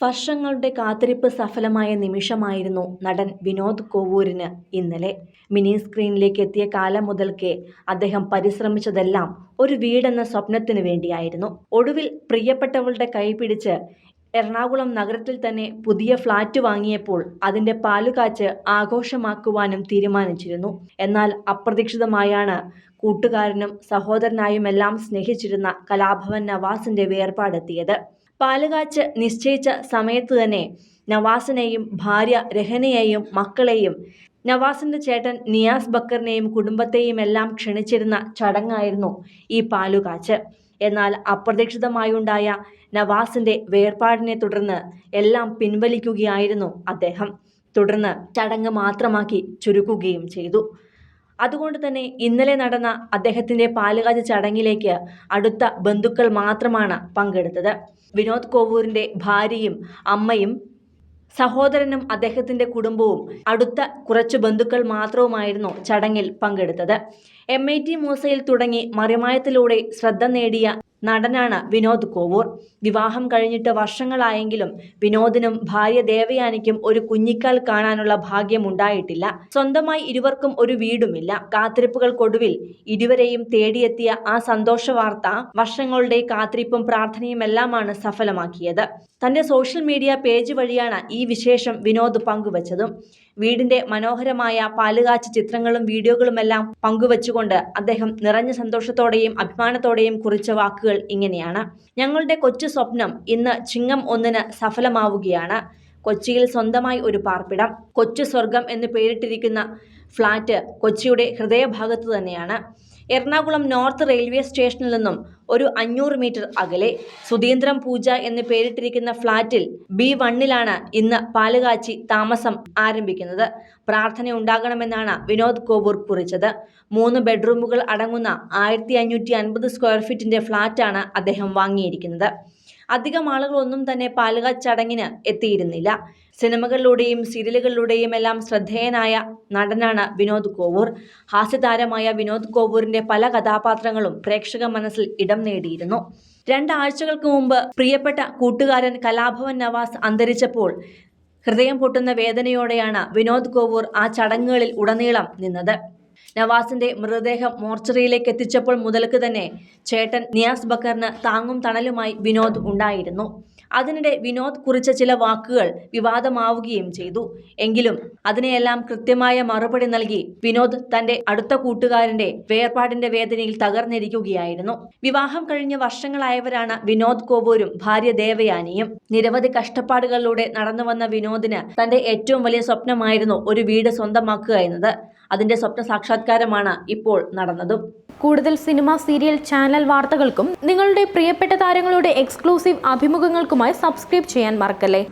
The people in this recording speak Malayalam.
വർഷങ്ങളുടെ കാത്തിരിപ്പ് സഫലമായ നിമിഷമായിരുന്നു നടൻ വിനോദ് കോവൂരിന് ഇന്നലെ. മിനി സ്ക്രീനിലേക്ക് എത്തിയ കാലം മുതൽക്കേ അദ്ദേഹം പരിശ്രമിച്ചതെല്ലാം ഒരു വീടെന്ന സ്വപ്നത്തിനു വേണ്ടിയായിരുന്നു. ഒടുവിൽ പ്രിയപ്പെട്ടവളുടെ കൈപിടിച്ച് എറണാകുളം നഗരത്തിൽ തന്നെ പുതിയ ഫ്ളാറ്റ് വാങ്ങിയപ്പോൾ അതിന്റെ പാലുകാച്ച് ആഘോഷമാക്കുവാനും തീരുമാനിച്ചിരുന്നു. എന്നാൽ അപ്രതീക്ഷിതമായാണ് കൂട്ടുകാരനും സഹോദരനായുമെല്ലാം സ്നേഹിച്ചിരുന്ന കലാഭവൻ നവാസിന്റെ വേർപാടെത്തിയത്. പാലുകാച്ച് നിശ്ചയിച്ച സമയത്ത് തന്നെ നവാസിനെയും ഭാര്യ രഹനയെയും മക്കളെയും നവാസിന്റെ ചേട്ടൻ നിയാസ് ബക്കറിനെയും കുടുംബത്തെയുമെല്ലാം ക്ഷണിച്ചിരുന്ന ചടങ്ങായിരുന്നു ഈ പാലുകാച്ച്. എന്നാൽ അപ്രതീക്ഷിതമായുണ്ടായ നവാസിന്റെ വേർപാടിനെ തുടർന്ന് എല്ലാം പിൻവലിക്കുകയായിരുന്നു അദ്ദേഹം. തുടർന്ന് ചടങ്ങ് മാത്രമാക്കി ചുരുക്കുകയും ചെയ്തു. അതുകൊണ്ട് തന്നെ ഇന്നലെ നടന്ന അദ്ദേഹത്തിന്റെ പാലുകാച്ച് ചടങ്ങിലേക്ക് അടുത്ത ബന്ധുക്കൾ മാത്രമാണ് പങ്കെടുത്തത്. വിനോദ് കോവൂരിന്റെ ഭാര്യയും അമ്മയും സഹോദരനും അദ്ദേഹത്തിന്റെ കുടുംബവും അടുത്ത കുറച്ചു ബന്ധുക്കൾ മാത്രവുമായിരുന്നു ചടങ്ങിൽ പങ്കെടുത്തത്. MIT മൂസയിൽ തുടങ്ങി മറിമായത്തിലൂടെ ശ്രദ്ധ നേടിയ നടനാണ് വിനോദ് കോവൂർ. വിവാഹം കഴിഞ്ഞിട്ട് വർഷങ്ങളായെങ്കിലും വിനോദിനും ഭാര്യ ദേവയാനിക്കും ഒരു കുഞ്ഞിക്കാൽ കാണാനുള്ള ഭാഗ്യമുണ്ടായിട്ടില്ല. സ്വന്തമായി ഇരുവർക്കും ഒരു വീടുമില്ല. കാത്തിരിപ്പുകൾക്കൊടുവിൽ ഇരുവരെയും തേടിയെത്തിയ ആ സന്തോഷ വാർത്ത വർഷങ്ങളുടെ കാത്തിരിപ്പും പ്രാർത്ഥനയുമെല്ലാമാണ് സഫലമാക്കിയത്. തന്റെ സോഷ്യൽ മീഡിയ പേജ് വഴിയാണ് ഈ വിശേഷം വിനോദ് പങ്കുവച്ചതും. വീടിന്റെ മനോഹരമായ പാലുകാച്ച് ചിത്രങ്ങളും വീഡിയോകളുമെല്ലാം പങ്കുവച്ചുകൊണ്ട് അദ്ദേഹം നിറഞ്ഞ സന്തോഷത്തോടെയും അഭിമാനത്തോടെയും കുറിച്ച വാക്കുകൾ ഇങ്ങനെയാണ്: ഞങ്ങളുടെ കൊച്ചു സ്വപ്നം ഇന്ന് ചിങ്ങം 1 സഫലമാവുകയാണ്. കൊച്ചിയിൽ സ്വന്തമായി ഒരു പാർപ്പിടം. കൊച്ചു സ്വർഗം എന്ന് പേരിട്ടിരിക്കുന്ന ഫ്ളാറ്റ് കൊച്ചിയുടെ ഹൃദയഭാഗത്ത് തന്നെയാണ്. എറണാകുളം നോർത്ത് റെയിൽവേ സ്റ്റേഷനിൽ നിന്നും ഒരു 500 മീറ്റർ അകലെ. സുധീന്ദ്രം പൂജ എന്ന് പേരിട്ടിരിക്കുന്ന ഫ്ളാറ്റിൽ B1 ഇന്ന് പാലുകാച്ചി താമസം ആരംഭിക്കുന്നത്. പ്രാർത്ഥന ഉണ്ടാകണമെന്നാണ് വിനോദ് കോവൂർ കുറിച്ചത്. 3 ബെഡ്റൂമുകൾ അടങ്ങുന്ന 1550 സ്ക്വയർ ഫീറ്റിന്റെ ഫ്ളാറ്റാണ് അദ്ദേഹം വാങ്ങിയിരിക്കുന്നത്. അധികം ആളുകളൊന്നും തന്നെ പാലുകാച്ച് ചടങ്ങിന് എത്തിയിരുന്നില്ല. സിനിമകളിലൂടെയും സീരിയലുകളിലൂടെയും എല്ലാം ശ്രദ്ധേയനായ നടനാണ് വിനോദ് കോവൂർ. ഹാസ്യതാരമായ വിനോദ് കോവൂരിന്റെ പല കഥാപാത്രങ്ങളും പ്രേക്ഷക മനസ്സിൽ ഇടം നേടിയിരുന്നു. 2 ആഴ്ചകൾക്ക് മുമ്പ് പ്രിയപ്പെട്ട കൂട്ടുകാരൻ കലാഭവൻ നവാസ് അന്തരിച്ചപ്പോൾ ഹൃദയം പൊട്ടുന്ന വേദനയോടെയാണ് വിനോദ് കോവൂർ ആ ചടങ്ങുകളിൽ ഉടനീളം നിന്നത്. നവാസിന്റെ മൃതദേഹം മോർച്ചറിയിലേക്ക് എത്തിച്ചപ്പോൾ മുതൽക്ക് തന്നെ ചേട്ടൻ നിയാസ് ബക്കറിന് താങ്ങും തണലുമായി വിനോദ് ഉണ്ടായിരുന്നു. അതിനിടെ വിനോദ് കുറിച്ച ചില വാക്കുകൾ വിവാദമാവുകയും ചെയ്തു. എങ്കിലും അതിനെയെല്ലാം കൃത്യമായ മറുപടി നൽകി വിനോദ് തന്റെ അടുത്ത കൂട്ടുകാരന്റെ വേർപാടിന്റെ വേദനയിൽ തകർന്നിരിക്കുകയായിരുന്നു. വിവാഹം കഴിഞ്ഞ് വർഷങ്ങളായവരാണ് വിനോദ് കോവൂരും ഭാര്യ ദേവയാനിയും. നിരവധി കഷ്ടപ്പാടുകളിലൂടെ നടന്നുവന്ന വിനോദിന് തന്റെ ഏറ്റവും വലിയ സ്വപ്നമായിരുന്നു ഒരു വീട് സ്വന്തമാക്കുക എന്നത്. അതിന്റെ സ്വപ്ന സാക്ഷാത്കാരമാണ് ഇപ്പോൾ നടന്നതും. കൂടുതൽ സിനിമ, സീരിയൽ, ചാനൽ വാർത്തകൾക്കും നിങ്ങളുടെ പ്രിയപ്പെട്ട താരങ്ങളുടെ എക്സ്ക്ലൂസീവ് അഭിമുഖങ്ങൾക്കുമായി സബ്സ്ക്രൈബ് ചെയ്യാൻ മറക്കല്ലേ.